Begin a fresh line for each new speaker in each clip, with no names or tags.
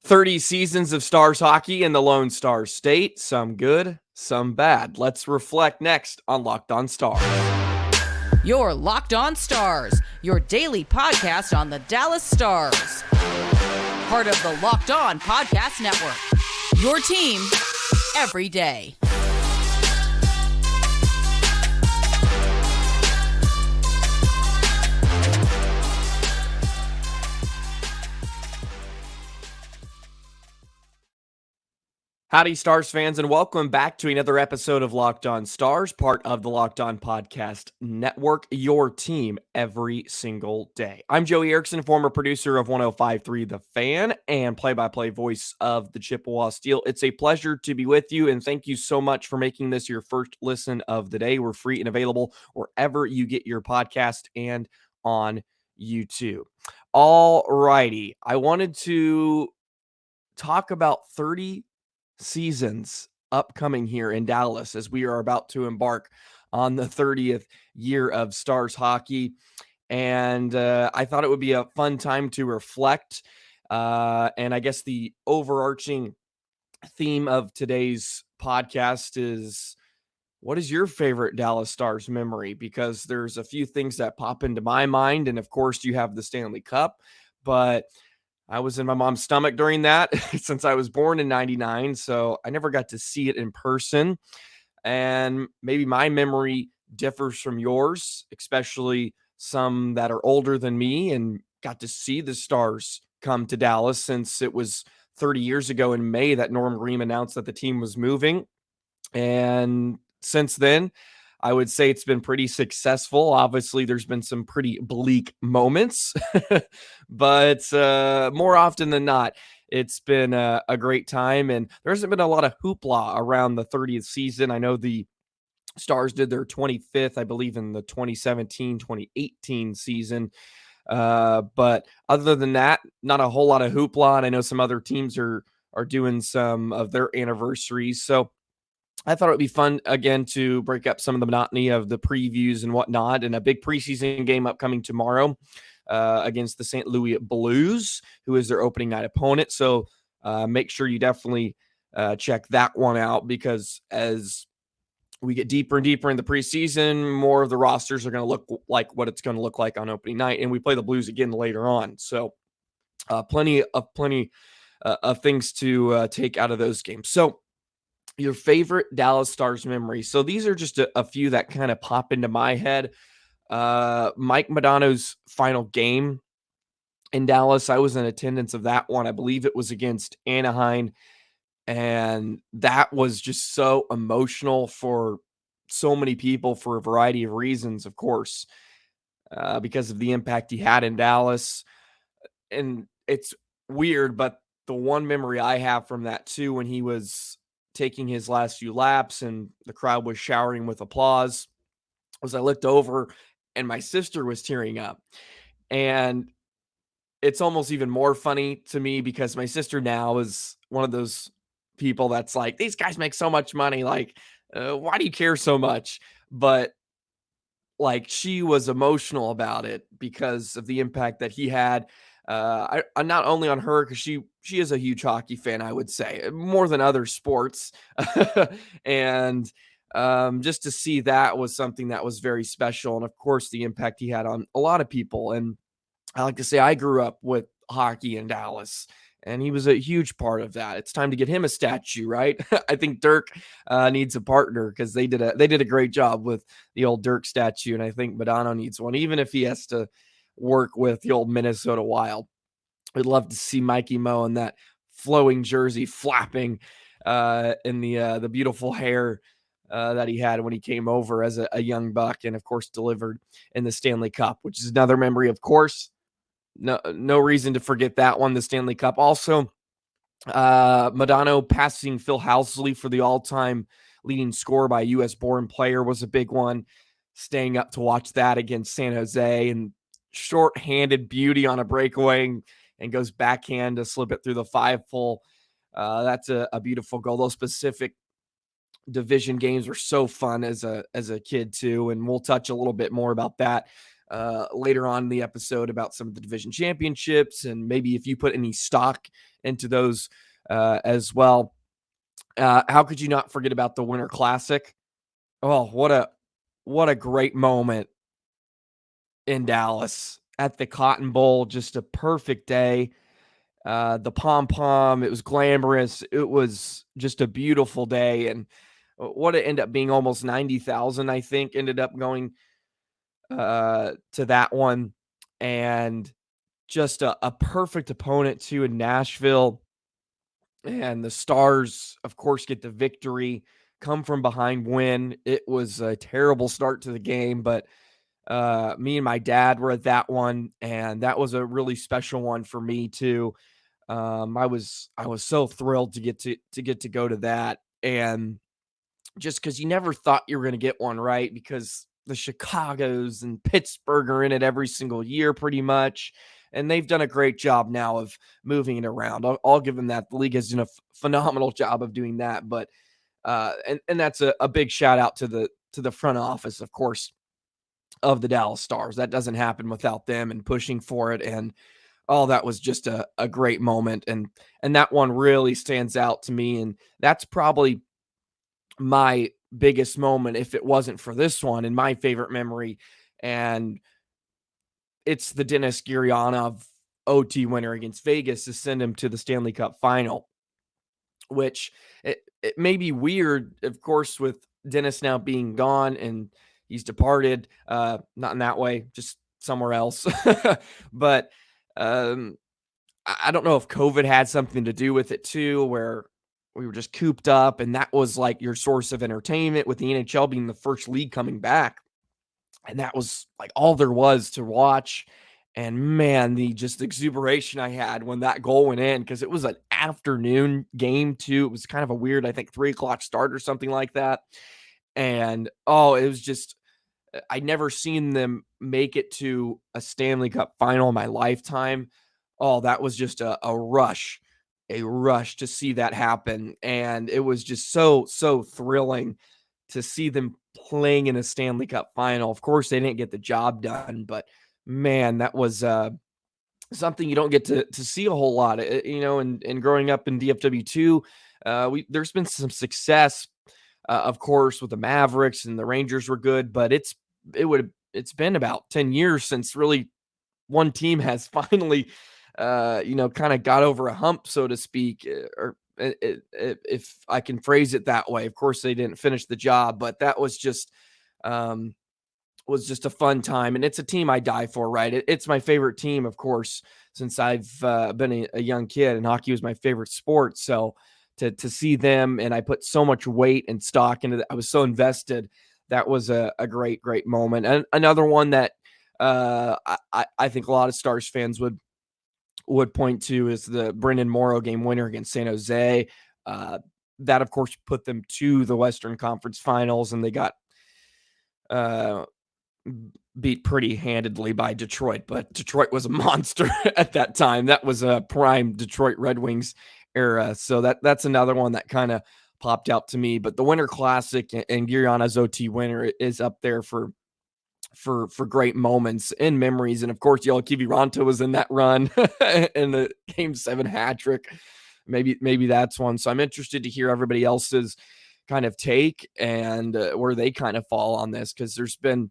30 seasons of Stars hockey in the Lone Star State. Some good, some bad. Let's reflect next on Locked On Stars.
Your Locked On Stars, your daily podcast on the Dallas Stars. Part of the Locked On Podcast Network. Your team every day.
Howdy, Stars fans, and welcome back to another episode of Locked On Stars, part of the Locked On Podcast Network, your team every single day. I'm Joey Erickson, former producer of 105.3 The Fan and play-by-play voice of the Chippewa Steel. It's a pleasure to be with you, and thank you so much for making this your first listen of the day. We're free and available wherever you get your podcast and on YouTube. All righty, I wanted to talk about 30 seasons upcoming here in Dallas as we are about to embark on the 30th year of Stars hockey. And I thought it would be a fun time to reflect. And I guess the overarching theme of today's podcast is, what is your favorite Dallas Stars memory? Because there's a few things that pop into my mind. And of course, you have the Stanley Cup, but I was in my mom's stomach during that since I was born in 99, so I never got to see it in person. And maybe my memory differs from yours, especially some that are older than me and got to see the Stars come to Dallas, since it was 30 years ago in May that Norm Green announced that the team was moving. And since then, I would say it's been pretty successful. Obviously, there's been some pretty bleak moments, but more often than not, it's been a great time. And there hasn't been a lot of hoopla around the 30th season. I know the Stars did their 25th, I believe, in the 2017-2018 season. But other than that, not a whole lot of hoopla. And I know some other teams are doing some of their anniversaries. So I thought it would be fun, again, to break up some of the monotony of the previews and whatnot, and a big preseason game upcoming tomorrow against the St. Louis Blues, who is their opening night opponent. So make sure you definitely check that one out, because as we get deeper and deeper in the preseason, more of the rosters are going to look like what it's going to look like on opening night, and we play the Blues again later on. So plenty of things to take out of those games. So your favorite Dallas Stars memory. So these are just a few that kind of pop into my head. Mike Modano's final game in Dallas, I was in attendance of that one. I believe it was against Anaheim. And that was just so emotional for so many people for a variety of reasons, of course, because of the impact he had in Dallas. And it's weird, but the one memory I have from that too, when he was taking his last few laps and the crowd was showering with applause, was I looked over and my sister was tearing up. And it's almost even more funny to me because my sister now is one of those people that's like, these guys make so much money. Like, why do you care so much? But like, she was emotional about it because of the impact that he had. I'm not only on her, because she is a huge hockey fan, I would say, more than other sports. And just to see that was something that was very special. And of course, the impact he had on a lot of people. And I like to say I grew up with hockey in Dallas, and he was a huge part of that. It's time to get him a statue, right? I think Dirk needs a partner, because they did a great job with the old Dirk statue, and I think Modano needs one, even if he has to work with the old Minnesota Wild. We'd love to see Mikey Mo in that flowing jersey, flapping in the beautiful hair that he had when he came over as a young buck, and of course delivered in the Stanley Cup, which is another memory, of course. No reason to forget that one, the Stanley Cup. Also, Modano passing Phil Housley for the all-time leading scorer by a U.S.-born player was a big one. Staying up to watch that against San Jose, and short-handed beauty on a breakaway and goes backhand to slip it through the 5-hole. That's a beautiful goal. Those specific division games were so fun as a kid too, and we'll touch a little bit more about that later on in the episode about some of the division championships and maybe if you put any stock into those as well. How could you not forget about the Winter Classic? Oh, what a great moment in Dallas at the Cotton Bowl. Just a perfect day. The pom-pom, it was glamorous. It was just a beautiful day. And what it ended up being almost 90,000, I think, ended up going to that one. And just a perfect opponent too in Nashville. And the Stars, of course, get the victory, come from behind win. It was a terrible start to the game, but me and my dad were at that one, and that was a really special one for me too. I was so thrilled to get to go to that, and just because you never thought you were going to get one, right? Because the Chicago's and Pittsburgh are in it every single year, pretty much. And they've done a great job now of moving it around. I'll give them that. The league has done a phenomenal job of doing that. But and that's a big shout out to the front office, of course, of the Dallas Stars. That doesn't happen without them and pushing for it. And that was just a great moment. And that one really stands out to me. And that's probably my biggest moment if it wasn't for this one and my favorite memory. And it's the Dennis Gurianov OT winner against Vegas to send him to the Stanley Cup final, which it may be weird, of course, with Dennis now being gone and he's departed, not in that way, just somewhere else. But I don't know if COVID had something to do with it too, where we were just cooped up and that was like your source of entertainment, with the NHL being the first league coming back. And that was like all there was to watch. And man, the just exuberation I had when that goal went in, because it was an afternoon game too. It was kind of a weird, I think 3:00 start or something like that. And it was just, I'd never seen them make it to a Stanley Cup final in my lifetime. That was just a rush to see that happen. And it was just so thrilling to see them playing in a Stanley Cup final. Of course, they didn't get the job done, but man, that was something you don't get to see a whole lot, and growing up in DFW2, there's been some success, of course, with the Mavericks, and the Rangers were good, but it's been about 10 years since really one team has finally, kind of got over a hump, so to speak, or if I can phrase it that way. Of course, they didn't finish the job, but that was just a fun time, and it's a team I die for, right? It's my favorite team, of course, since I've been a young kid, and hockey was my favorite sport. So to see them, and I put so much weight and stock into it, I was so invested. That was a great moment. And another one that I think a lot of Stars fans would point to is the Brendan Morrow game winner against San Jose. That, of course, put them to the Western Conference Finals, and they got beat pretty handedly by Detroit, but Detroit was a monster at that time. That was a prime Detroit Red Wings era. So that's another one that kind of popped out to me. But the Winter Classic and Gurianov's OT winner is up there for great moments and memories. And of course, Yoel Kiviranta was in that run in the Game 7 hat trick. Maybe that's one. So I'm interested to hear everybody else's kind of take and where they kind of fall on this, because there's been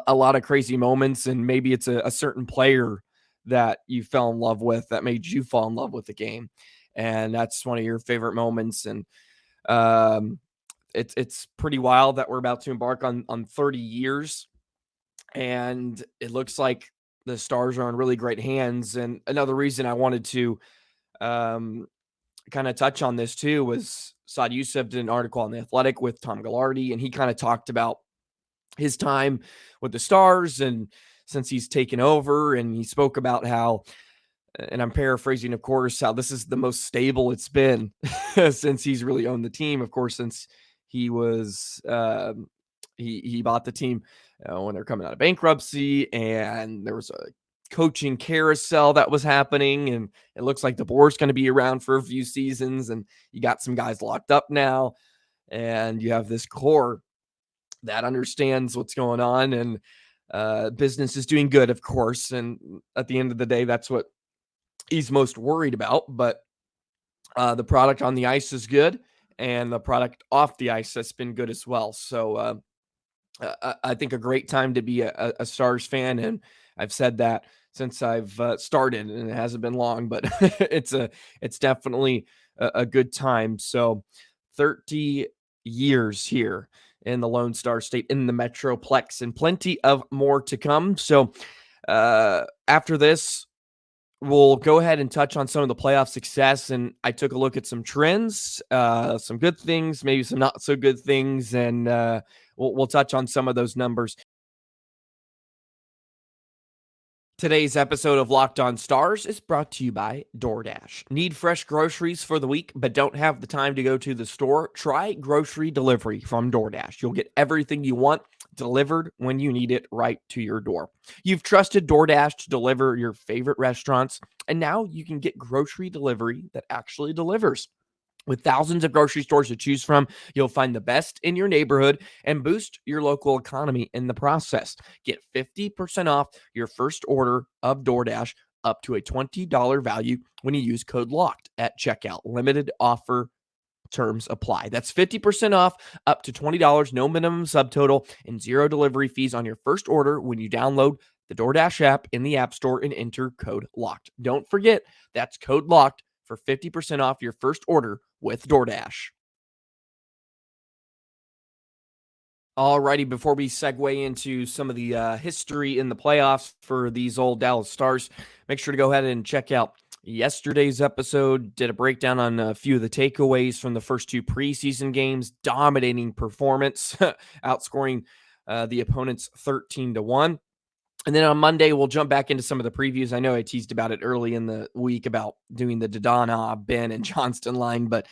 a lot of crazy moments, and maybe it's a certain player that you fell in love with that made you fall in love with the game, and that's one of your favorite moments. And it's pretty wild that we're about to embark on 30 years, and it looks like the Stars are in really great hands. And another reason I wanted to kind of touch on this too was Saad Yousuf did an article on The Athletic with Tom Ghilardi, and he kind of talked about his time with the Stars and since he's taken over, and he spoke about how, and I'm paraphrasing, of course, how this is the most stable it's been since he's really owned the team. Of course, since he was he bought the team when they're coming out of bankruptcy, and there was a coaching carousel that was happening, and it looks like DeBoer's going to be around for a few seasons, and you got some guys locked up now, and you have this core that understands what's going on. And business is doing good, of course. And at the end of the day, that's what he's most worried about. But the product on the ice is good, and the product off the ice has been good as well. So I think a great time to be a Stars fan, and I've said that since I've started, and it hasn't been long, but it's definitely a good time. So 30 years here in the Lone Star State in the Metroplex, and plenty of more to come. So after this, we'll go ahead and touch on some of the playoff success. And I took a look at some trends, some good things, maybe some not so good things, and we'll touch on some of those numbers. Today's episode of Locked On Stars is brought to you by DoorDash. Need fresh groceries for the week, but don't have the time to go to the store? Try grocery delivery from DoorDash. You'll get everything you want delivered when you need it right to your door. You've trusted DoorDash to deliver your favorite restaurants, and now you can get grocery delivery that actually delivers. With thousands of grocery stores to choose from, you'll find the best in your neighborhood and boost your local economy in the process. Get 50% off your first order of DoorDash up to a $20 value when you use code LOCKED at checkout. Limited offer terms apply. That's 50% off up to $20, no minimum subtotal, and zero delivery fees on your first order when you download the DoorDash app in the App Store and enter code LOCKED. Don't forget, that's code LOCKED for 50% off your first order with DoorDash. Alrighty, before we segue into some of the history in the playoffs for these old Dallas Stars, make sure to go ahead and check out yesterday's episode. Did a breakdown on a few of the takeaways from the first two preseason games. Dominating performance, outscoring the opponents 13-1. And then on Monday, we'll jump back into some of the previews. I know I teased about it early in the week about doing the Dodonna, Ben, and Johnston line, but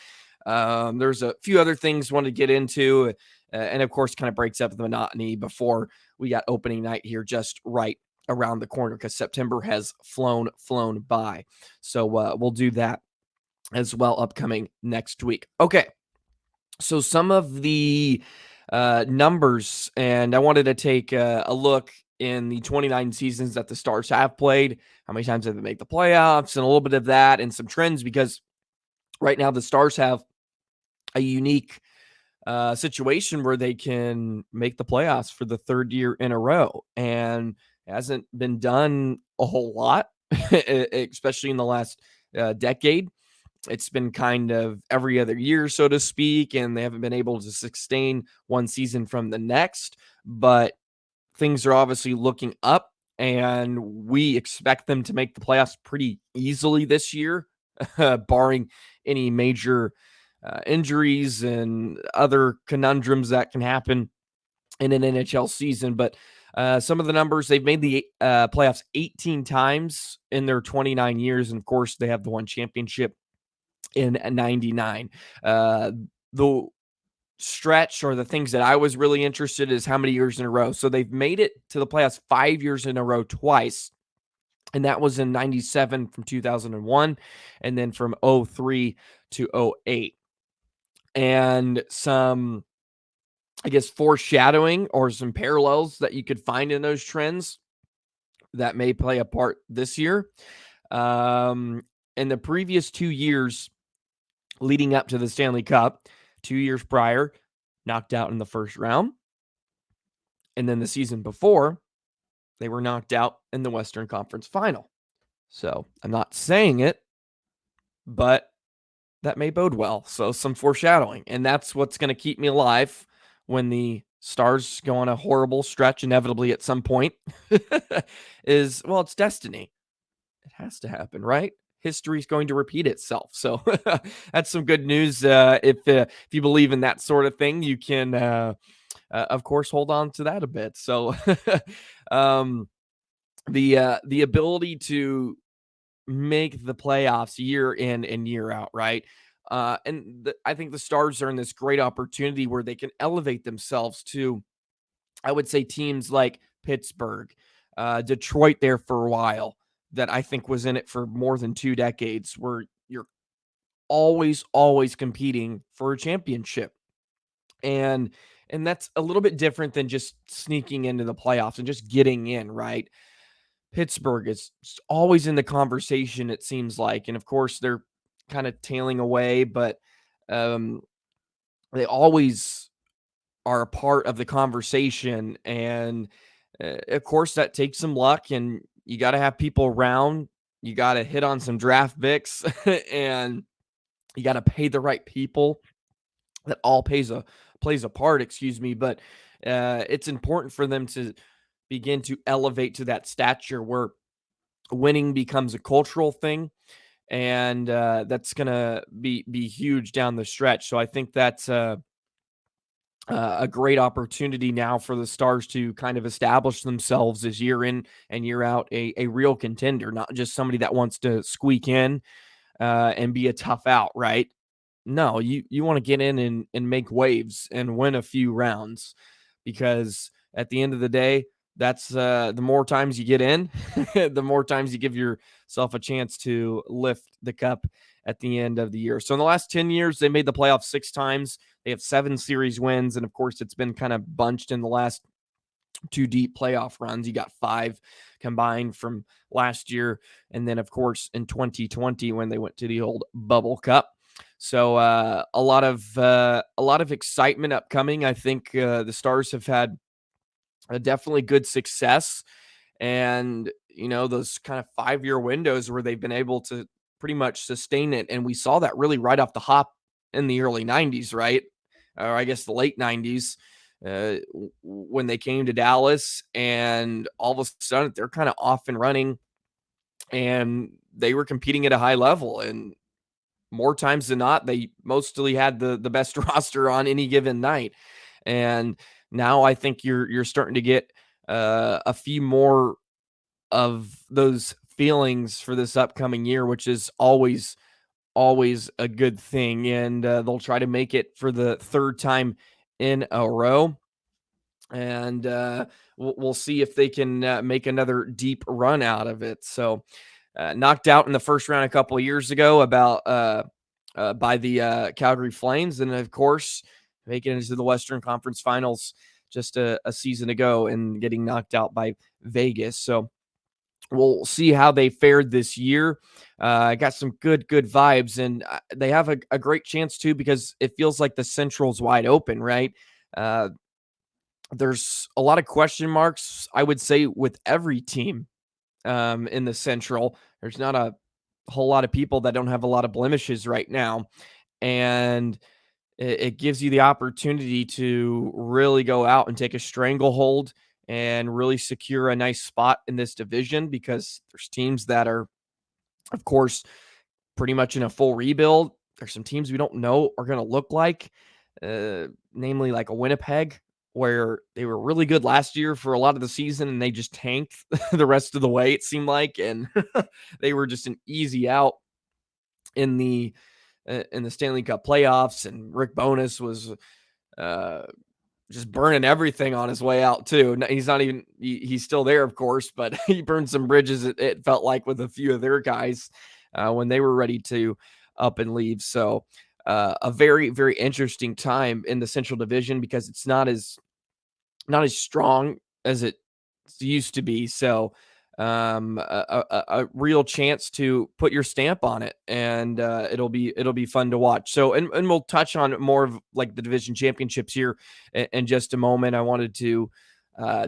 there's a few other things I wanted to get into. And of course, kind of breaks up the monotony before we got opening night here just right around the corner, because September has flown by. So we'll do that as well upcoming next week. Okay, so some of the numbers, and I wanted to take a look in the 29 seasons that the Stars have played. How many times have they made the playoffs, and a little bit of that and some trends, because right now the Stars have a unique situation where they can make the playoffs for the third year in a row, and it hasn't been done a whole lot, especially in the last decade. It's been kind of every other year, so to speak, and they haven't been able to sustain one season from the next. But things are obviously looking up, and we expect them to make the playoffs pretty easily this year, barring any major injuries and other conundrums that can happen in an NHL season. But some of the numbers, they've made the playoffs 18 times in their 29 years. And of course, they have the one championship in 99. The stretch, or the things that I was really interested in, is how many years in a row. So they've made it to the playoffs 5 years in a row twice. And that was in 97 from 2001, and then from 03 to 08. And some, I guess, foreshadowing or some parallels that you could find in those trends that may play a part this year. In the previous 2 years leading up to the Stanley Cup, 2 years prior, knocked out in the first round. And then the season before, they were knocked out in the Western Conference Final. So I'm not saying it, but that may bode well. So some foreshadowing. And that's what's going to keep me alive when the Stars go on a horrible stretch inevitably at some point. Is, well, it's destiny. It has to happen, right? History is going to repeat itself. So that's some good news. If you believe in that sort of thing, you can, of course, hold on to that a bit. So the ability to make the playoffs year in and year out, right? I think the Stars are in this great opportunity where they can elevate themselves to, I would say, teams like Pittsburgh, Detroit there for a while, that I think was in it for more than 2 decades, where you're always competing for a championship. And And that's a little bit different than just sneaking into the playoffs and just getting in, right? Pittsburgh is always in the conversation, it seems like. And of course, they're kind of tailing away, but um, they always are a part of the conversation. And of course, that takes some luck, and you got to have people around. You got to hit on some draft picks, and you got to pay the right people. That all plays a part, excuse me. But it's important for them to begin to elevate to that stature where winning becomes a cultural thing, and that's gonna be huge down the stretch. So I think that's a great opportunity now for the Stars to kind of establish themselves as year in and year out a real contender, not just somebody that wants to squeak in and be a tough out, right? No, you want to get in and make waves and win a few rounds, because at the end of the day, that's the more times you get in, the more times you give yourself a chance to lift the cup at the end of the year. So in the last 10 years, they made the playoffs 6 times. They have 7 series wins, and of course, it's been kind of bunched in the last 2 deep playoff runs. You got 5 combined from last year, and then of course in 2020 when they went to the old Bubble Cup. So a lot of excitement upcoming. I think the Stars have had a definitely good success, and those kind of 5-year windows where they've been able to pretty much sustain it, and we saw that really right off the hop in the early 90s, right? Or I guess the late 90s, when they came to Dallas, and all of a sudden they're kind of off and running, and they were competing at a high level, and more times than not, they mostly had the best roster on any given night. And now I think you're starting to get a few more of those feelings for this upcoming year, which is always a good thing. And they'll try to make it for the 3rd time in a row. And we'll see if they can make another deep run out of it. So knocked out in the first round a couple of years ago by the Calgary Flames. And of course, making it into the Western Conference Finals just a season ago and getting knocked out by Vegas. So we'll see how they fared this year. Got some good vibes, and they have a great chance too, because it feels like the Central's wide open, right? There's a lot of question marks, I would say, with every team in the Central. There's not a whole lot of people that don't have a lot of blemishes right now, and it gives you the opportunity to really go out and take a stranglehold and really secure a nice spot in this division, because there's teams that are, of course, pretty much in a full rebuild. There's some teams we don't know are going to look like, namely like a Winnipeg, where they were really good last year for a lot of the season, and they just tanked the rest of the way, it seemed like, and they were just an easy out in the Stanley Cup playoffs. And Rick Bowness was just burning everything on his way out too. He's not even he's still there, of course, but he burned some bridges, it felt like, with a few of their guys when they were ready to up and leave. So a very, very interesting time in the Central Division, because it's not as strong as it used to be. So a real chance to put your stamp on it, and it'll be fun to watch. So and we'll touch on more of like the division championships here in just a moment. I wanted to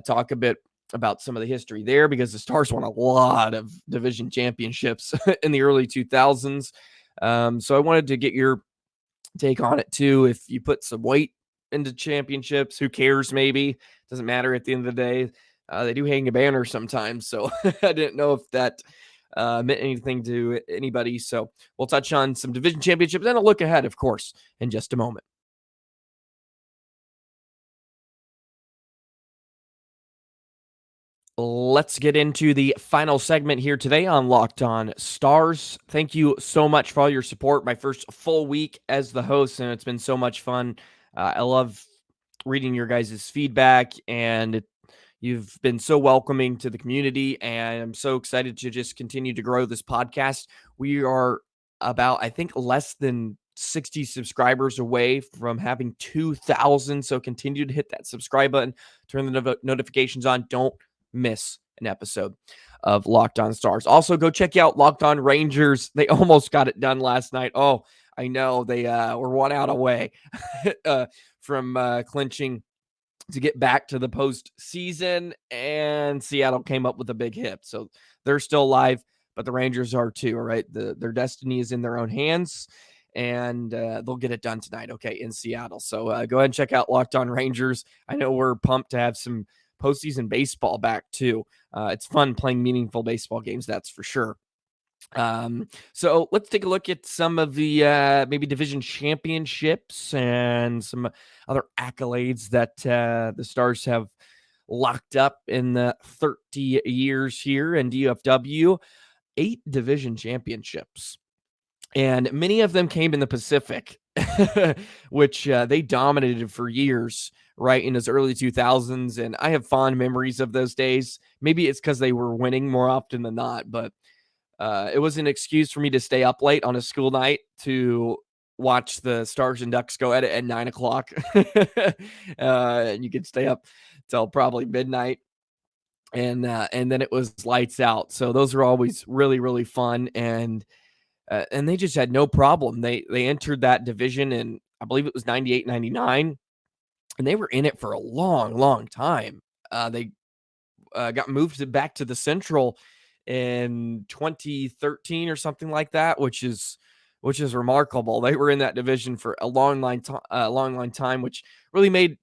talk a bit about some of the history there, because the Stars won a lot of division championships in the early 2000s. So I wanted to get your take on it too. If you put some weight into championships, who cares? Maybe doesn't matter at the end of the day. They do hang a banner sometimes, so I didn't know if that meant anything to anybody. So we'll touch on some division championships and a look ahead, of course, in just a moment. Let's get into the final segment here today on Locked On Stars. Thank you so much for all your support. My first full week as the host, and it's been so much fun. I love reading your guys' feedback, and you've been so welcoming to the community, and I'm so excited to just continue to grow this podcast. We are about, I think, less than 60 subscribers away from having 2,000. So continue to hit that subscribe button, turn the notifications on. Don't miss an episode of Locked On Stars. Also, go check out Locked On Rangers. They almost got it done last night. Oh, I know they were 1 out away from clinching to get back to the postseason, and Seattle came up with a big hit. So they're still alive, but the Rangers are too, all right? Their destiny is in their own hands, and they'll get it done tonight, okay, in Seattle. So go ahead and check out Locked On Rangers. I know we're pumped to have some postseason baseball back too. It's fun playing meaningful baseball games, that's for sure. So let's take a look at some of the maybe division championships and some other accolades that the Stars have locked up in the 30 years here in DFW. 8 division championships, and many of them came in the Pacific, which they dominated for years, right, in those early 2000s. And I have fond memories of those days. Maybe it's because they were winning more often than not, but it was an excuse for me to stay up late on a school night to watch the Stars and Ducks go at it at 9 o'clock. And you could stay up till probably midnight. And then it was lights out. So those were always really, really fun. And they just had no problem. They entered that division in, I believe it was 98, 99. And they were in it for a long, long time. They got moved back to the Central in 2013 or something like that, which is remarkable. They were in that division for a long time, which really made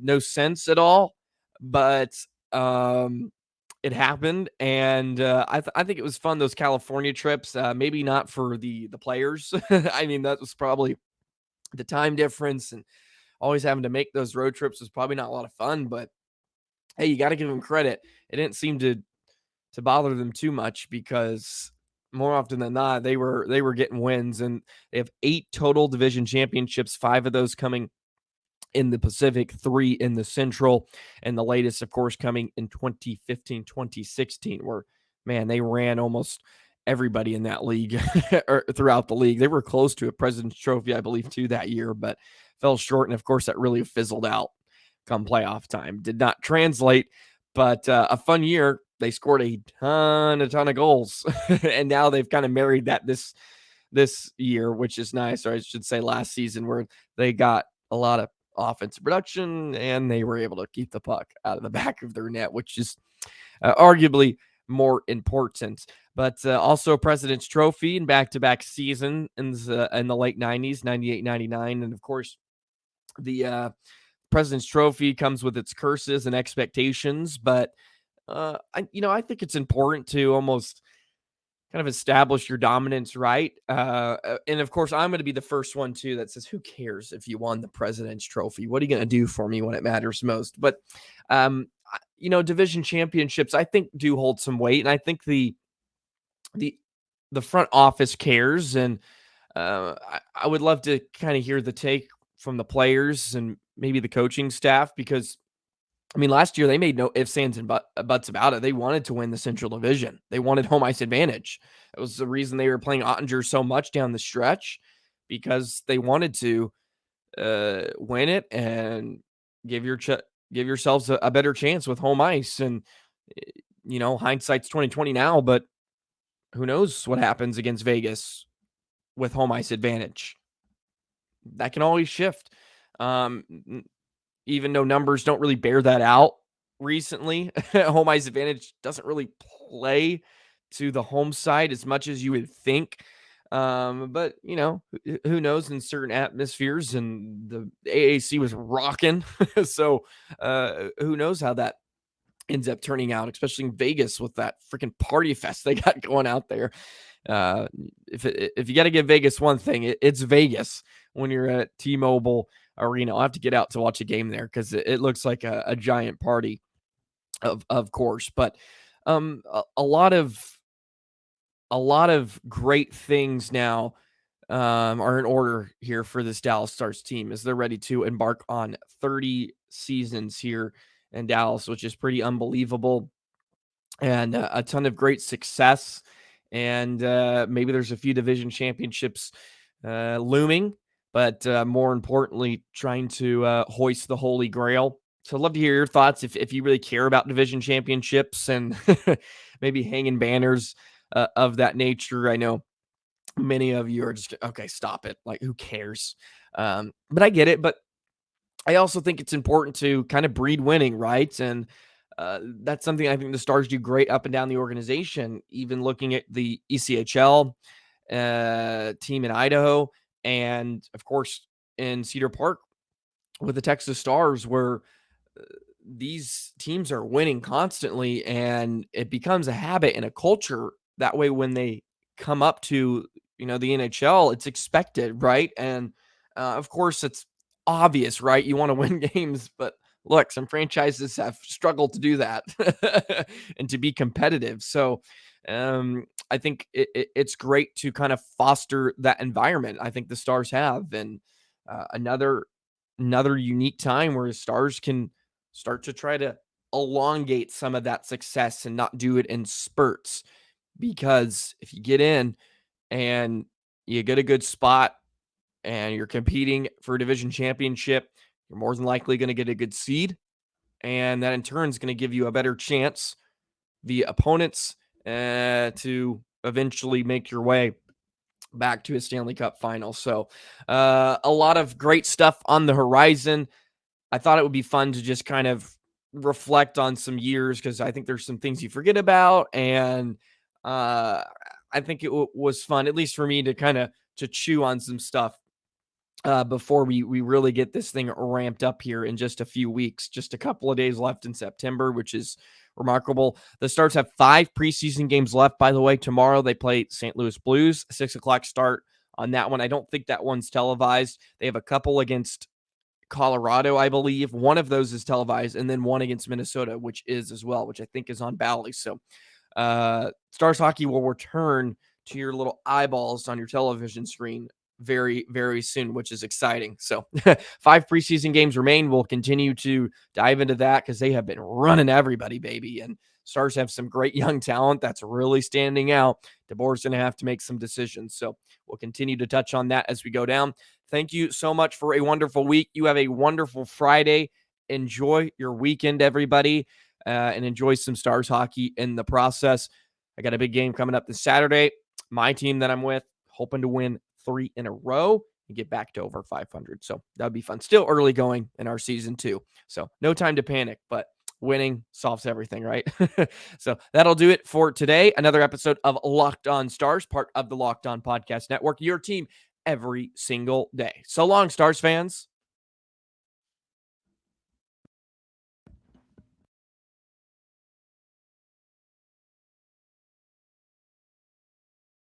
no sense at all, but it happened. And I think it was fun, those California trips. Maybe not for the players. I mean, that was probably the time difference, and always having to make those road trips was probably not a lot of fun, but hey, you got to give them credit. It didn't seem to bother them too much, because more often than not, they were getting wins. And they have 8 total division championships, 5 of those coming in the Pacific, 3 in the Central, and the latest, of course, coming in 2015, 2016, where, man, they ran almost everybody in that league or throughout the league. They were close to a President's Trophy, I believe, too, that year, but fell short. And of course, that really fizzled out come playoff time. Did not translate, but a fun year. They scored a ton of goals, and now they've kind of married that this year, which is nice. Or I should say last season, where they got a lot of offensive production and they were able to keep the puck out of the back of their net, which is arguably more important. But also President's Trophy in back-to-back season in the late 90s, 98, 99. And of course, the President's Trophy comes with its curses and expectations, but I think it's important to almost kind of establish your dominance, right? And of course, I'm going to be the first one too that says, who cares if you won the President's Trophy? What are you going to do for me when it matters most? But division championships, I think, do hold some weight, and I think the front office cares. And I would love to kind of hear the take from the players and maybe the coaching staff, because I mean, last year they made no ifs, ands, and buts about it. They wanted to win the Central Division. They wanted home ice advantage. That was the reason they were playing Ottinger so much down the stretch, because they wanted to win it and give yourselves a better chance with home ice. And hindsight's 2020 now, but who knows what happens against Vegas with home ice advantage? That can always shift. Even though numbers don't really bear that out recently, home ice advantage doesn't really play to the home side as much as you would think. But who knows, in certain atmospheres, and the AAC was rocking. So who knows how that ends up turning out, especially in Vegas with that freaking party fest they got going out there. If you got to give Vegas one thing, it's Vegas when you're at T-Mobile Arena. I'll have to get out to watch a game there, because it looks like a giant party, of course. But a lot of great things now are in order here for this Dallas Stars team, as they're ready to embark on 30 seasons here in Dallas, which is pretty unbelievable, and a ton of great success. And maybe there's a few division championships looming, but more importantly, trying to hoist the Holy Grail. So I'd love to hear your thoughts if you really care about division championships and maybe hanging banners of that nature. I know many of you are just, okay, stop it. Like, who cares? But I get it. But I also think it's important to kind of breed winning, right? And that's something I think the Stars do great up and down the organization. Even looking at the ECHL team in Idaho, and of course in Cedar Park with the Texas Stars, where these teams are winning constantly, and it becomes a habit and a culture. That way, when they come up to the NHL, it's expected, right? And of course, it's obvious, right? You want to win games, but look, some franchises have struggled to do that and to be competitive. So I think it's great to kind of foster that environment. I think the Stars have, and another unique time where the Stars can start to try to elongate some of that success and not do it in spurts. Because if you get in and you get a good spot and you're competing for a division championship, you're more than likely going to get a good seed. And that in turn is going to give you a better chance, the opponents, to eventually make your way back to a Stanley Cup final. So a lot of great stuff on the horizon. I thought it would be fun to just kind of reflect on some years, because I think there's some things you forget about. And I think it was fun, at least for me, to kind of to chew on some stuff before we really get this thing ramped up here in just a few weeks. Just a couple of days left in September, which is remarkable. The Stars have 5 preseason games left, by the way. Tomorrow they play St. Louis Blues, 6 o'clock start on that one. I don't think that one's televised. They have a couple against Colorado, I believe. One of those is televised, and then one against Minnesota, which is as well, which I think is on Bally. So Stars hockey will return to your little eyeballs on your television screen very, very soon, which is exciting. So 5 preseason games remain. We'll continue to dive into that because they have been running everybody, baby. And Stars have some great young talent that's really standing out. DeBoer's going to have to make some decisions. So we'll continue to touch on that as we go down. Thank you so much for a wonderful week. You have a wonderful Friday. Enjoy your weekend, everybody, and enjoy some Stars hockey in the process. I got a big game coming up this Saturday. My team that I'm with, hoping to win 3 in a row and get back to over 500. So that would be fun. Still early going in our season 2. So no time to panic, but winning solves everything, right? So that'll do it for today. Another episode of Locked On Stars, part of the Locked On Podcast Network, your team every single day. So long, Stars fans.